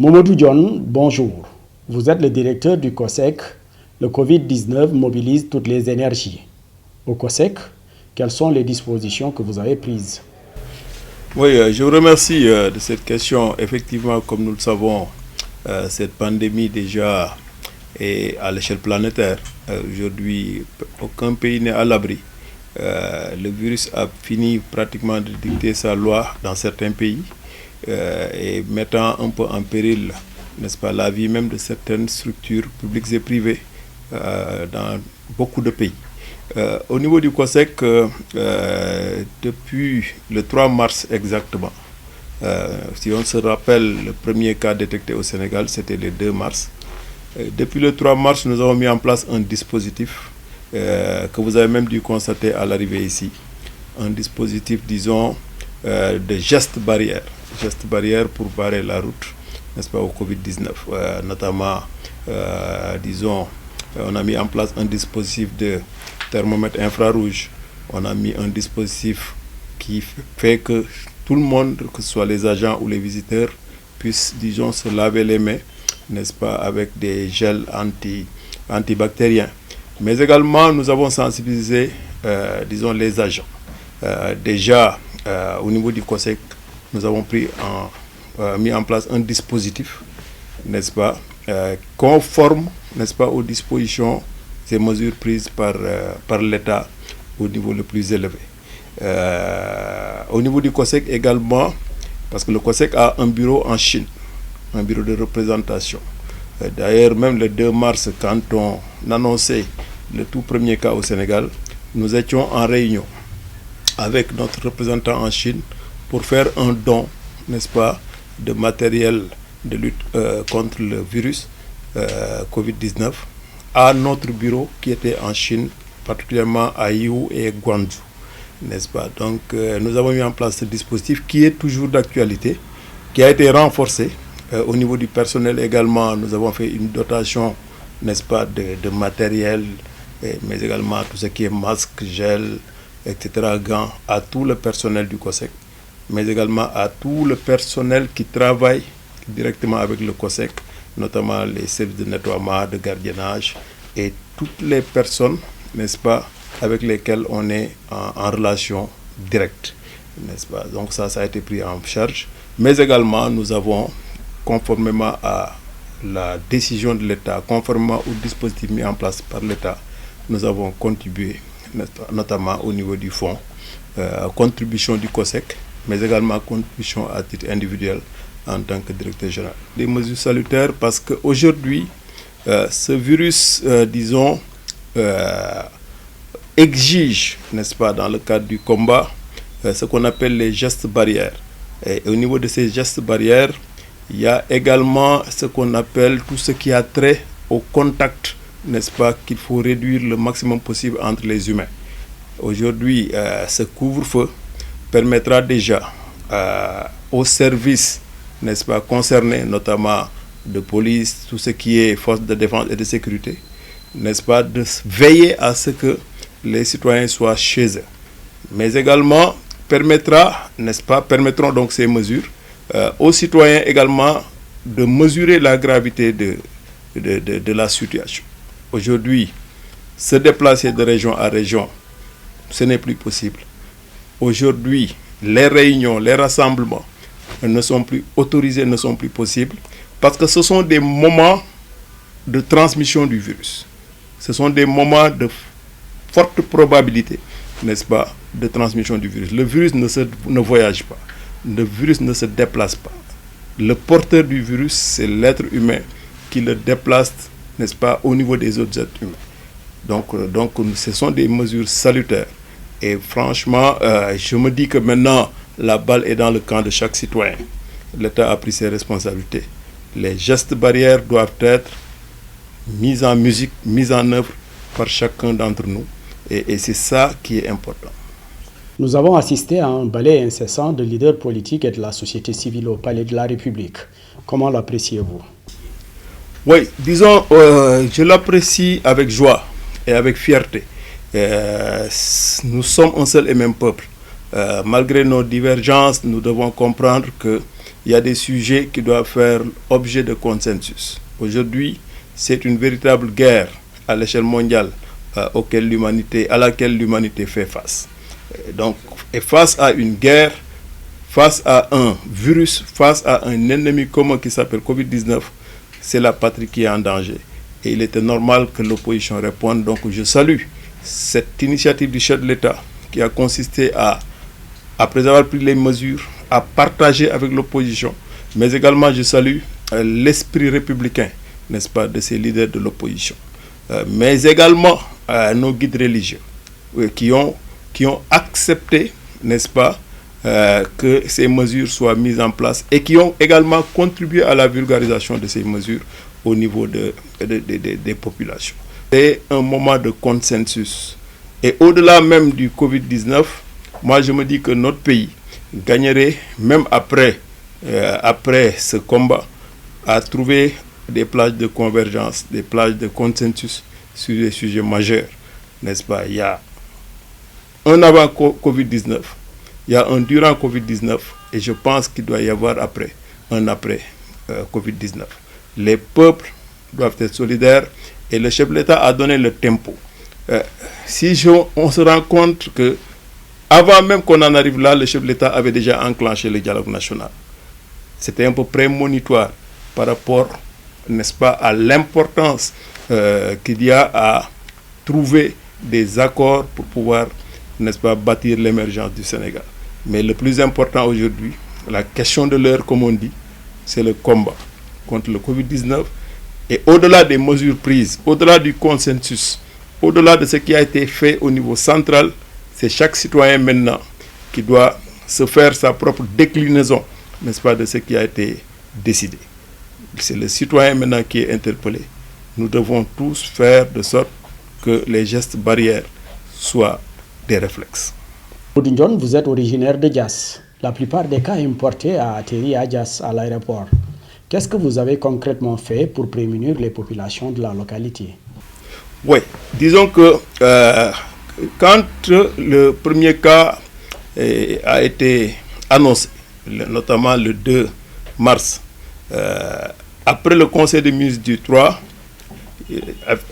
Momodou John, bonjour. Vous êtes le directeur du COSEC. Le Covid-19 mobilise toutes les énergies. Au COSEC, quelles sont les dispositions que vous avez prises? Oui, je vous remercie de cette question. Effectivement, comme nous le savons, cette pandémie déjà est à l'échelle planétaire. Aujourd'hui, aucun pays n'est à l'abri. Le virus a fini pratiquement de dicter sa loi dans certains pays et mettant un peu en péril, n'est-ce pas, la vie même de certaines structures publiques et privées dans beaucoup de pays. Au niveau du COSEC, depuis le 3 mars exactement, si on se rappelle, le premier cas détecté au Sénégal, c'était le 2 mars. Depuis le 3 mars, nous avons mis en place un dispositif que vous avez même dû constater à l'arrivée ici. Un dispositif, disons, de gestes barrières. Gestes barrières pour barrer la route, n'est-ce pas, au Covid-19. Notamment, disons, on a mis en place un dispositif de thermomètre infrarouge. On a mis un dispositif qui fait que tout le monde, que ce soit les agents ou les visiteurs, puissent, disons, se laver les mains, n'est-ce pas, avec des gels antibactériens. Mais également, nous avons sensibilisé, disons, les agents. Déjà, au niveau du COSEC, nous avons mis en place un dispositif, n'est-ce pas, conforme, n'est-ce pas, aux dispositions, ces mesures prises par l'État au niveau le plus élevé. Au niveau du COSEC également, parce que le COSEC a un bureau en Chine, un bureau de représentation. D'ailleurs, même le 2 mars, quand on annonçait le tout premier cas au Sénégal, nous étions en réunion avec notre représentant en Chine pour faire un don, n'est-ce pas, de matériel de lutte contre le virus Covid-19 à notre bureau qui était en Chine, particulièrement à Yiwu et Guangzhou, n'est-ce pas. Donc, nous avons mis en place ce dispositif qui est toujours d'actualité, qui a été renforcé. Au niveau du personnel également, nous avons fait une dotation, n'est-ce pas, de matériel, mais également tout ce qui est masque, gel, etc., gants, à tout le personnel du COSEC, mais également à tout le personnel qui travaille directement avec le COSEC, notamment les services de nettoiement, de gardiennage et toutes les personnes, n'est-ce pas, avec lesquelles on est en relation directe, n'est-ce pas. Donc ça a été pris en charge. Mais également, nous avons, conformément à la décision de l'État, conformément au dispositif mis en place par l'État, nous avons contribué, notamment au niveau du fonds, contribution du COSEC, mais également contribution à titre individuel en tant que directeur général. Des mesures salutaires parce qu'aujourd'hui, ce virus, disons, exige, n'est-ce pas, dans le cadre du combat, ce qu'on appelle les gestes barrières. Et au niveau de ces gestes barrières, il y a également ce qu'on appelle tout ce qui a trait au contact, n'est-ce pas, qu'il faut réduire le maximum possible entre les humains. Aujourd'hui, ce couvre-feu permettra déjà aux services, n'est-ce pas, concernés, notamment de police, tout ce qui est force de défense et de sécurité, n'est-ce pas, de veiller à ce que les citoyens soient chez eux. Mais également permettront donc ces mesures aux citoyens également de mesurer la gravité de la situation. Aujourd'hui, se déplacer de région à région, ce n'est plus possible. Aujourd'hui, les réunions, les rassemblements ne sont plus autorisés, ne sont plus possibles, parce que ce sont des moments de transmission du virus. Ce sont des moments de forte probabilité, n'est-ce pas, de transmission du virus. Le virus ne voyage pas, le virus ne se déplace pas. Le porteur du virus, c'est l'être humain qui le déplace, n'est-ce pas, au niveau des autres êtres humains. Donc, ce sont des mesures salutaires. Et franchement, je me dis que maintenant, la balle est dans le camp de chaque citoyen. L'État a pris ses responsabilités. Les gestes barrières doivent être mis en musique, mis en œuvre par chacun d'entre nous. Et c'est ça qui est important. Nous avons assisté à un balai incessant de leaders politiques et de la société civile au Palais de la République. Comment l'appréciez-vous? Oui, disons, je l'apprécie avec joie et avec fierté. Nous sommes un seul et même peuple. Malgré nos divergences, nous devons comprendre que il y a des sujets qui doivent faire objet de consensus. Aujourd'hui, c'est une véritable guerre à l'échelle mondiale à laquelle l'humanité fait face. Et face à une guerre, face à un virus, face à un ennemi commun qui s'appelle Covid-19, c'est la patrie qui est en danger. Et il était normal que l'opposition réponde. Donc je salue cette initiative du chef de l'État qui a consisté à, après avoir pris les mesures, à partager avec l'opposition. Mais également je salue l'esprit républicain, n'est-ce pas, de ces leaders de l'opposition. Mais également nos guides religieux qui ont accepté, n'est-ce pas, que ces mesures soient mises en place et qui ont également contribué à la vulgarisation de ces mesures au niveau des populations. C'est un moment de consensus. Et au-delà même du Covid-19, moi je me dis que notre pays gagnerait, même après ce combat, à trouver des plages de convergence, des plages de consensus sur des sujets majeurs, n'est-ce pas? Il y a un avant Covid-19, il y a un durant Covid-19 et je pense qu'il doit y avoir un après Covid-19. Les peuples doivent être solidaires et le chef de l'État a donné le tempo. On se rend compte que avant même qu'on en arrive là, le chef de l'État avait déjà enclenché le dialogue national. C'était un peu prémonitoire par rapport, n'est-ce pas, à l'importance qu'il y a à trouver des accords pour pouvoir, n'est-ce pas, bâtir l'émergence du Sénégal. Mais le plus important aujourd'hui, la question de l'heure, comme on dit, c'est le combat contre le Covid-19. Et au-delà des mesures prises, au-delà du consensus, au-delà de ce qui a été fait au niveau central, c'est chaque citoyen maintenant qui doit se faire sa propre déclinaison, n'est-ce pas, de ce qui a été décidé. C'est le citoyen maintenant qui est interpellé. Nous devons tous faire de sorte que les gestes barrières soient des réflexes. Odinjon, vous êtes originaire de Diass. La plupart des cas importés a atterri à Diass à l'aéroport. Qu'est-ce que vous avez concrètement fait pour prémunir les populations de la localité? Oui, disons que quand le premier cas a été annoncé, notamment le 2 mars, après le conseil des ministres du 3,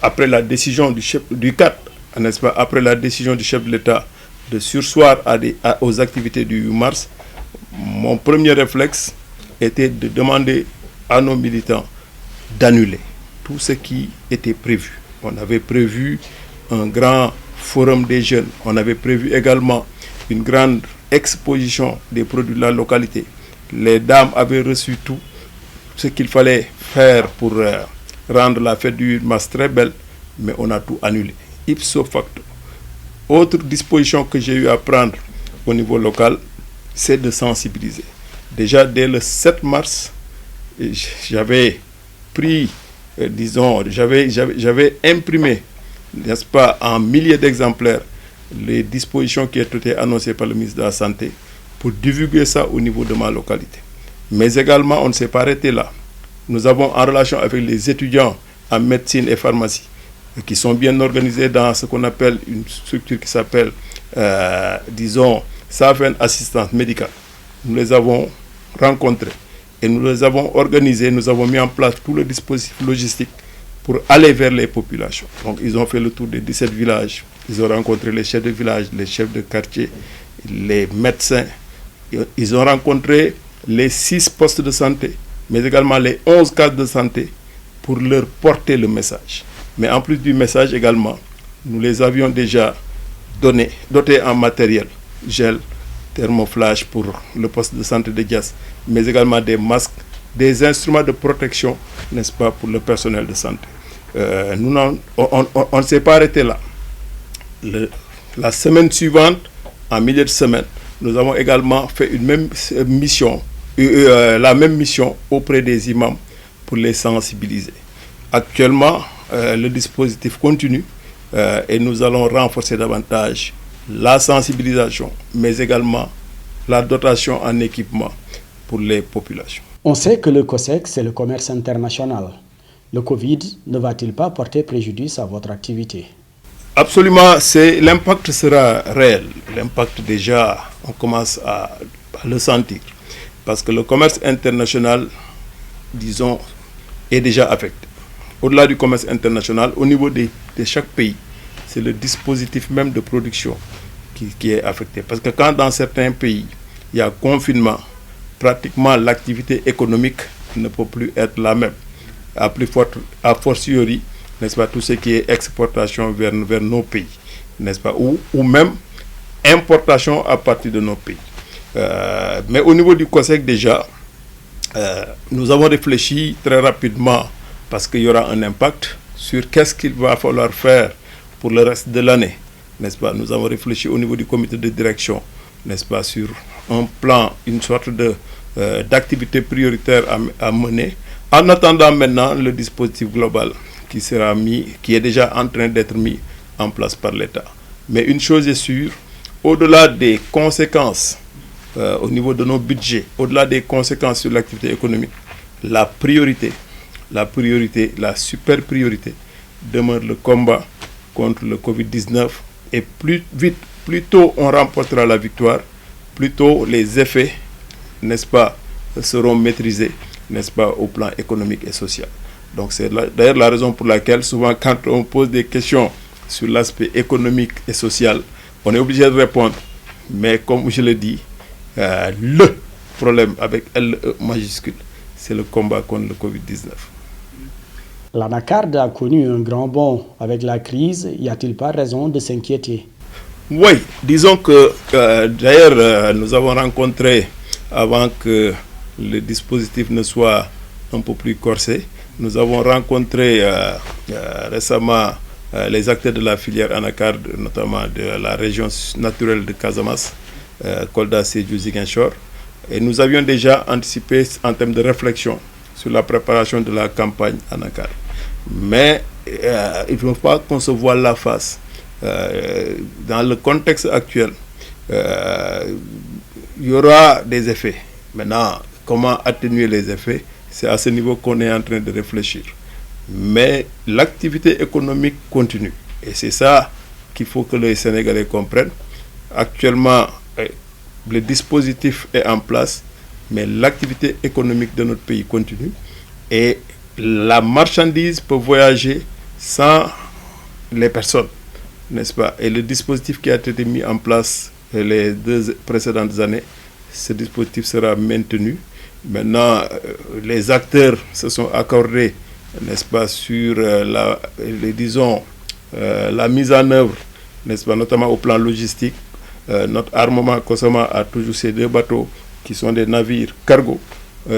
après la décision du 4, n'est-ce pas, après la décision du chef de l'État de surseoir aux activités du 8 mars, mon premier réflexe était de demander à nos militants d'annuler tout ce qui était prévu. On avait prévu un grand forum des jeunes, on avait prévu également une grande exposition des produits de la localité. Les dames avaient reçu tout ce qu'il fallait faire pour rendre la fête du 8 mars très belle, mais on a tout annulé, ipso facto. Autre disposition que j'ai eu à prendre au niveau local, c'est de sensibiliser. Déjà dès le 7 mars, j'avais pris, j'avais imprimé, n'est-ce pas, en milliers d'exemplaires, les dispositions qui étaient annoncées par le ministre de la Santé pour divulguer ça au niveau de ma localité. Mais également, on ne s'est pas arrêté là. Nous avons, en relation avec les étudiants en médecine et pharmacie, qui sont bien organisés dans ce qu'on appelle une structure qui s'appelle, Safen Assistance Médicale. Nous les avons rencontrés et nous les avons organisés, nous avons mis en place tout le dispositif logistique pour aller vers les populations. Donc ils ont fait le tour des 17 villages, ils ont rencontré les chefs de village, les chefs de quartier, les médecins, ils ont rencontré les 6 postes de santé, mais également les 11 cases de santé pour leur porter le message. Mais en plus du message également, nous les avions déjà dotés en matériel, gel, thermoflash pour le poste de santé de Diass, mais également des masques, des instruments de protection, n'est-ce pas, pour le personnel de santé. On ne s'est pas arrêté là. La semaine suivante, en milieu de semaine, nous avons également fait la même mission auprès des imams pour les sensibiliser. Actuellement, le dispositif continue et nous allons renforcer davantage la sensibilisation, mais également la dotation en équipement pour les populations. On sait que le COSEC, c'est le commerce international. Le Covid ne va-t-il pas porter préjudice à votre activité? Absolument, l'impact sera réel. L'impact déjà, on commence à le sentir. parce que le commerce international, disons, est déjà affecté. Au-delà du commerce international, au niveau de chaque pays, c'est le dispositif même de production qui est affecté. Parce que quand dans certains pays, il y a confinement, pratiquement l'activité économique ne peut plus être la même. A fortiori, n'est-ce pas, tout ce qui est exportation vers nos pays, n'est-ce pas, ou même importation à partir de nos pays. Mais au niveau du COSEC déjà, nous avons réfléchi très rapidement parce qu'il y aura un impact sur qu'est-ce qu'il va falloir faire pour le reste de l'année, n'est-ce pas. Nous avons réfléchi au niveau du comité de direction, n'est-ce pas, sur un plan, une sorte d'activité prioritaire à mener, en attendant maintenant le dispositif global qui est déjà en train d'être mis en place par l'État. Mais une chose est sûre, au-delà des conséquences au niveau de nos budgets, au-delà des conséquences sur l'activité économique, la super priorité demeure le combat contre le Covid-19. Et plus tôt on remportera la victoire, plus tôt les effets, n'est-ce pas, seront maîtrisés, n'est-ce pas, au plan économique et social. Donc c'est d'ailleurs la raison pour laquelle souvent quand on pose des questions sur l'aspect économique et social, on est obligé de répondre. Mais comme je le dis, le problème avec LE majuscule, c'est le combat contre le Covid-19. L'anacarde a connu un grand bond avec la crise. Y a-t-il pas raison de s'inquiéter? Oui, disons que d'ailleurs nous avons rencontré, avant que le dispositif ne soit un peu plus corsé, nous avons rencontré récemment les acteurs de la filière anacarde, notamment de la région naturelle de Casamance, Kolda, Sédhiou, Ziguinchor, et nous avions déjà anticipé en termes de réflexion sur la préparation de la campagne anacarde. Mais il ne faut pas qu'on se voile la face. Dans le contexte actuel, il y aura des effets. Maintenant, comment atténuer les effets? C'est à ce niveau qu'on est en train de réfléchir. Mais l'activité économique continue. Et c'est ça qu'il faut que les Sénégalais comprennent. Actuellement, le dispositif est en place, mais l'activité économique de notre pays continue. Et la marchandise peut voyager sans les personnes, n'est-ce pas? Et le dispositif qui a été mis en place les 2 précédentes années, ce dispositif sera maintenu. Maintenant, les acteurs se sont accordés, n'est-ce pas, sur la mise en œuvre, n'est-ce pas, notamment au plan logistique. Notre armement Kosama a toujours ces 2 bateaux qui sont des navires cargo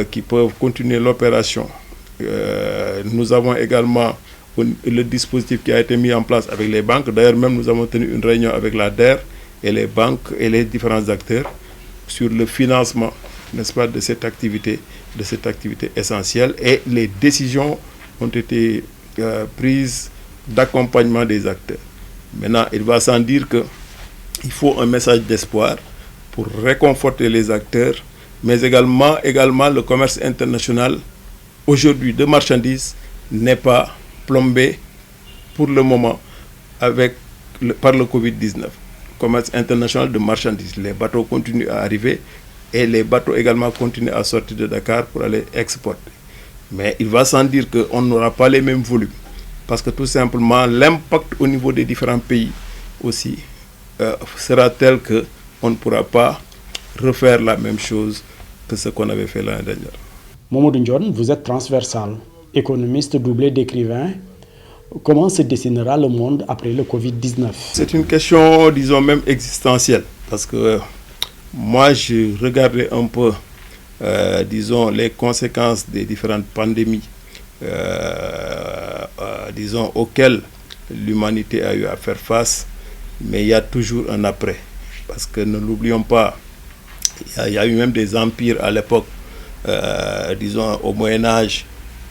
qui peuvent continuer l'opération. Nous avons également le dispositif qui a été mis en place avec les banques. D'ailleurs, même nous avons tenu une réunion avec la DER et les banques et les différents acteurs sur le financement, n'est-ce pas, de cette activité essentielle. Et les décisions ont été prises d'accompagnement des acteurs. Maintenant, il va sans dire qu'il faut un message d'espoir pour réconforter les acteurs, mais également le commerce international aujourd'hui de marchandises n'est pas plombé pour le moment par le Covid-19. Commerce international de marchandises, les bateaux continuent à arriver et les bateaux également continuent à sortir de Dakar pour aller exporter. Mais il va sans dire qu'on n'aura pas les mêmes volumes parce que tout simplement l'impact au niveau des différents pays aussi sera tel qu'on ne pourra pas refaire la même chose que ce qu'on avait fait l'année dernière. Mamadou Ndione, vous êtes transversal, économiste doublé d'écrivain. Comment se dessinera le monde après le Covid-19? C'est une question, disons, même existentielle. Parce que moi, je regardais un peu, disons, les conséquences des différentes pandémies, disons, auxquelles l'humanité a eu à faire face. Mais il y a toujours un après. Parce que ne l'oublions pas, il y a eu même des empires à l'époque, disons, au Moyen-Âge,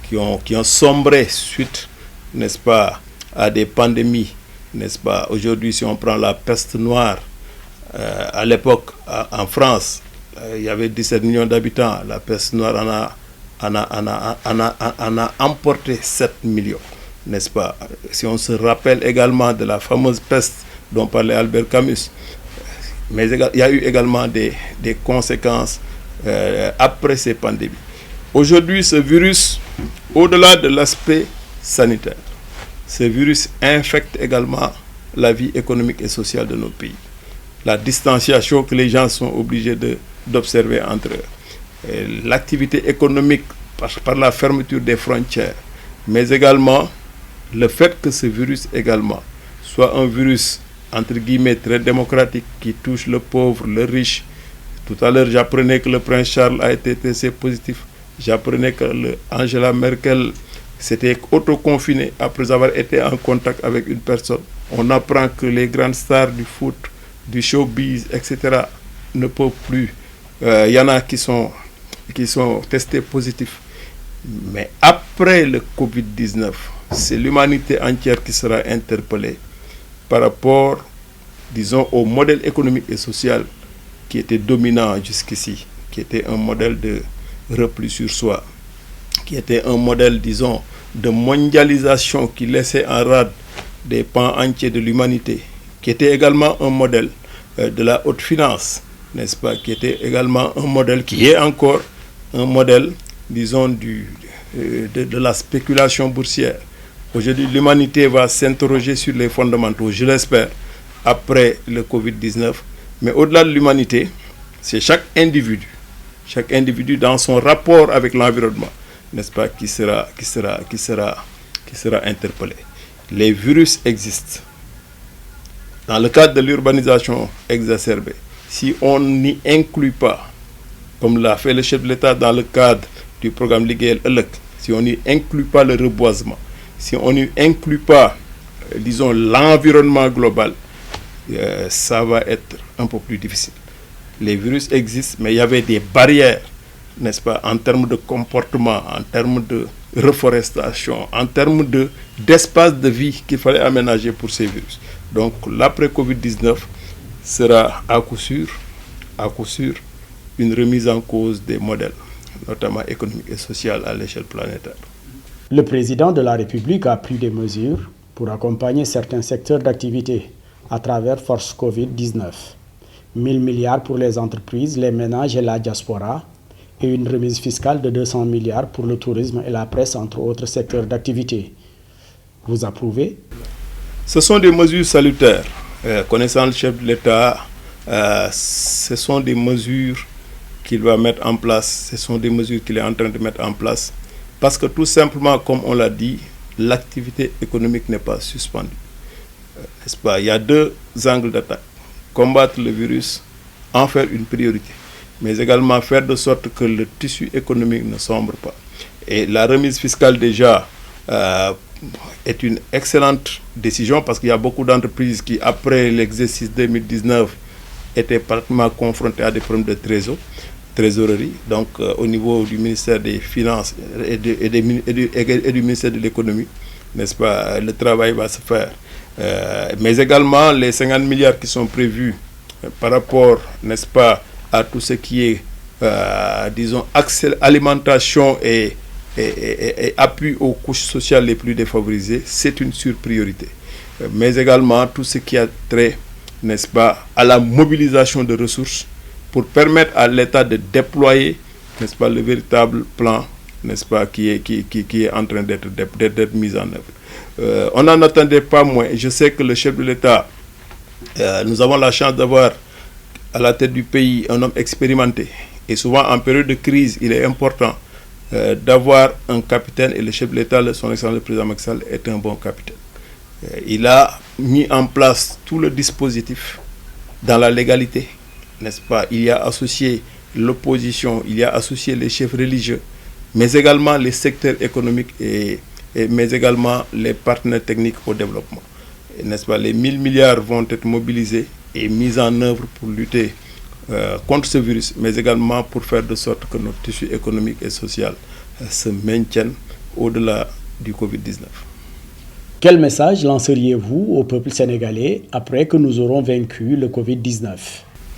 qui ont sombré suite, n'est-ce pas, à des pandémies, n'est-ce pas. Aujourd'hui, si on prend la peste noire, à l'époque, en France, il y avait 17 millions d'habitants. La peste noire en a emporté 7 millions, n'est-ce pas. Si on se rappelle également de la fameuse peste dont parlait Albert Camus, mais il y a eu également des conséquences après ces pandémies. Aujourd'hui, ce virus, au-delà de l'aspect sanitaire, ce virus infecte également la vie économique et sociale de nos pays. La distanciation que les gens sont obligés d'observer entre eux, l'activité économique par la fermeture des frontières, mais également le fait que ce virus également soit un virus entre guillemets très démocratique qui touche le pauvre, le riche. Tout à l'heure, j'apprenais que le prince Charles a été testé positif. J'apprenais que Angela Merkel s'était autoconfinée après avoir été en contact avec une personne. On apprend que les grandes stars du foot, du showbiz, etc. ne peuvent plus. Il y en a qui sont testés positifs. Mais après le Covid-19, c'est l'humanité entière qui sera interpellée par rapport, disons, au modèle économique et social qui était dominant jusqu'ici, qui était un modèle de repli sur soi, qui était un modèle, disons, de mondialisation qui laissait en rade des pans entiers de l'humanité, qui était également un modèle de la haute finance, n'est-ce pas, qui était également un modèle qui est encore un modèle, disons, de la spéculation boursière. Aujourd'hui, l'humanité va s'interroger sur les fondamentaux, je l'espère, après le Covid-19. Mais au-delà de l'humanité, c'est chaque individu dans son rapport avec l'environnement, n'est-ce pas, qui sera interpellé. Les virus existent. Dans le cadre de l'urbanisation exacerbée, si on n'y inclut pas, comme l'a fait le chef de l'État dans le cadre du programme Liggéeyal Ëllëg, si on n'y inclut pas le reboisement, si on n'y inclut pas, disons, l'environnement global, ça va être un peu plus difficile. Les virus existent, mais il y avait des barrières, n'est-ce pas, en termes de comportement, en termes de reforestation, en termes d'espace de vie qu'il fallait aménager pour ces virus. Donc l'après-Covid-19 sera à coup sûr une remise en cause des modèles, notamment économiques et sociaux à l'échelle planétaire. Le président de la République a pris des mesures pour accompagner certains secteurs d'activité à travers Force Covid-19. 1000 milliards pour les entreprises, les ménages et la diaspora, et une remise fiscale de 200 milliards pour le tourisme et la presse, entre autres secteurs d'activité. Vous approuvez? Ce sont des mesures salutaires. Connaissant le chef de l'État, ce sont des mesures qu'il va mettre en place, ce sont des mesures qu'il est en train de mettre en place, parce que tout simplement, comme on l'a dit, l'activité économique n'est pas suspendue. N'est-ce pas? Il y a deux angles d'attaque. Combattre le virus, en faire une priorité, mais également faire de sorte que le tissu économique ne sombre pas. Et la remise fiscale déjà est une excellente décision, parce qu'il y a beaucoup d'entreprises qui, après l'exercice 2019, étaient pratiquement confrontées à des problèmes de trésorerie. Donc au niveau du ministère des Finances et du ministère de l'Économie, n'est-ce pas, le travail va se faire. Mais également les 50 milliards qui sont prévus par rapport, n'est-ce pas, à tout ce qui est, disons, alimentation et appui aux couches sociales les plus défavorisées, c'est une surpriorité. Mais également tout ce qui a trait, n'est-ce pas, à la mobilisation de ressources pour permettre à l'État de déployer, n'est-ce pas, le véritable plan, n'est-ce pas, qui est en train d'être mis en œuvre. On n'en attendait pas moins. Je sais que le chef de l'État, nous avons la chance d'avoir à la tête du pays un homme expérimenté. Et souvent, en période de crise, il est important d'avoir un capitaine, et le chef de l'État, son excellence le président Macky Sall, est un bon capitaine. Il a mis en place tout le dispositif dans la légalité, n'est-ce pas? Il y a associé l'opposition, il y a associé les chefs religieux, mais également les secteurs économiques mais également les partenaires techniques au développement. N'est-ce pas? Les 1000 milliards vont être mobilisés et mis en œuvre pour lutter contre ce virus, mais également pour faire de sorte que notre tissu économique et social se maintienne au-delà du Covid-19. Quel message lanceriez-vous au peuple sénégalais après que nous aurons vaincu le Covid-19?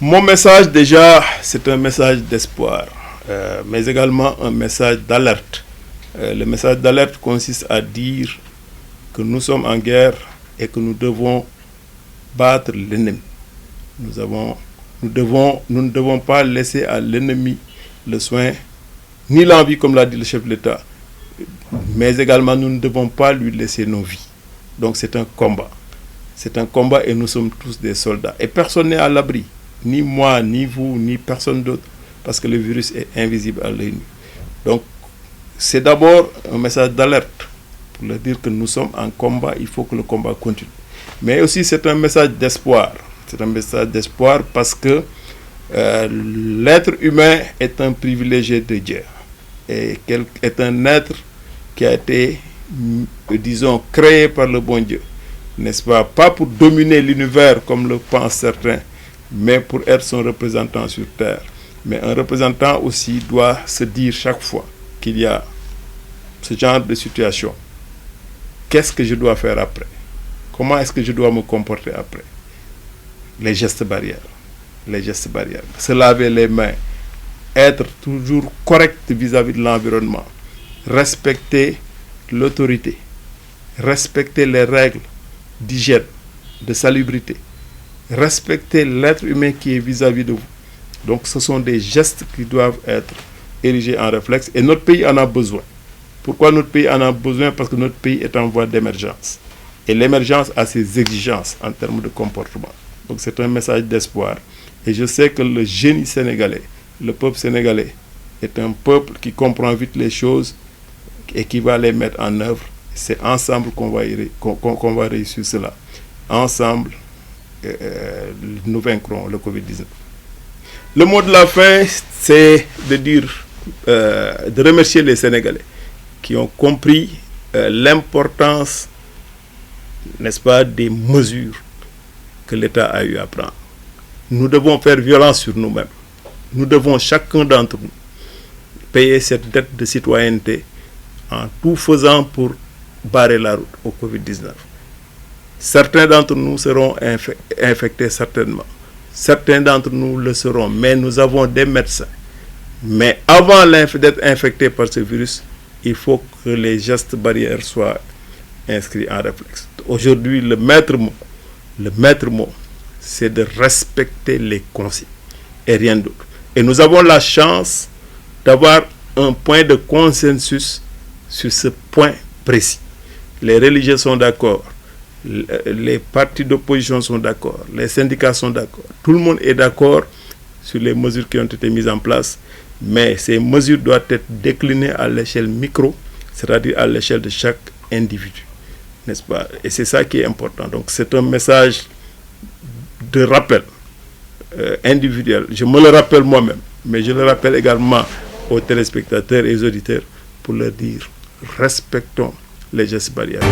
Mon message, déjà, c'est un message d'espoir, mais également un message d'alerte. Le message d'alerte consiste à dire que nous sommes en guerre et que nous devons battre l'ennemi. Nous ne devons pas laisser à l'ennemi le soin, ni l'envie, comme l'a dit le chef de l'État. Mais également, nous ne devons pas lui laisser nos vies. Donc c'est un combat. C'est un combat et nous sommes tous des soldats. Et personne n'est à l'abri. Ni moi, ni vous, ni personne d'autre. Parce que le virus est invisible à l'œil nu. Donc c'est d'abord un message d'alerte pour leur dire que nous sommes en combat, il faut que le combat continue. Mais aussi c'est un message d'espoir. C'est un message d'espoir parce que l'être humain est un privilégié de Dieu. Et est un être qui a été, disons, créé par le bon Dieu. N'est-ce pas? Pas pour dominer l'univers comme le pensent certains, mais pour être son représentant sur terre. Mais un représentant aussi doit se dire chaque fois qu'il y a ce genre de situation. Qu'est-ce que je dois faire après? Comment est-ce que je dois me comporter après? Les gestes barrières. Les gestes barrières. Se laver les mains. Être toujours correct vis-à-vis de l'environnement. Respecter l'autorité. Respecter les règles d'hygiène, de salubrité. Respecter l'être humain qui est vis-à-vis de vous. Donc ce sont des gestes qui doivent être érigés en réflexe et notre pays en a besoin. Pourquoi notre pays en a besoin? Parce que notre pays est en voie d'émergence. Et l'émergence a ses exigences en termes de comportement. Donc c'est un message d'espoir. Et je sais que le génie sénégalais, le peuple sénégalais, est un peuple qui comprend vite les choses et qui va les mettre en œuvre. C'est ensemble qu'on va réussir cela. Ensemble, nous vaincrons le Covid-19. Le mot de la fin, c'est de dire, de remercier les Sénégalais qui ont compris l'importance, n'est-ce pas, des mesures que l'État a eu à prendre. Nous devons faire violence sur nous-mêmes. Nous devons, chacun d'entre nous, payer cette dette de citoyenneté en tout faisant pour barrer la route au Covid-19. Certains d'entre nous seront infectés certainement. Certains d'entre nous le seront, mais nous avons des médecins. Mais avant d'être infecté par ce virus, il faut que les gestes barrières soient inscrits en réflexe. Aujourd'hui, le maître mot, c'est de respecter les consignes et rien d'autre. Et nous avons la chance d'avoir un point de consensus sur ce point précis. Les religieux sont d'accord, les partis d'opposition sont d'accord, les syndicats sont d'accord. Tout le monde est d'accord sur les mesures qui ont été mises en place, mais ces mesures doivent être déclinées à l'échelle micro, c'est-à-dire à l'échelle de chaque individu, n'est-ce pas? Et c'est ça qui est important. Donc c'est un message de rappel individuel. Je me le rappelle moi-même, mais je le rappelle également aux téléspectateurs et aux auditeurs pour leur dire respectons les gestes barrières.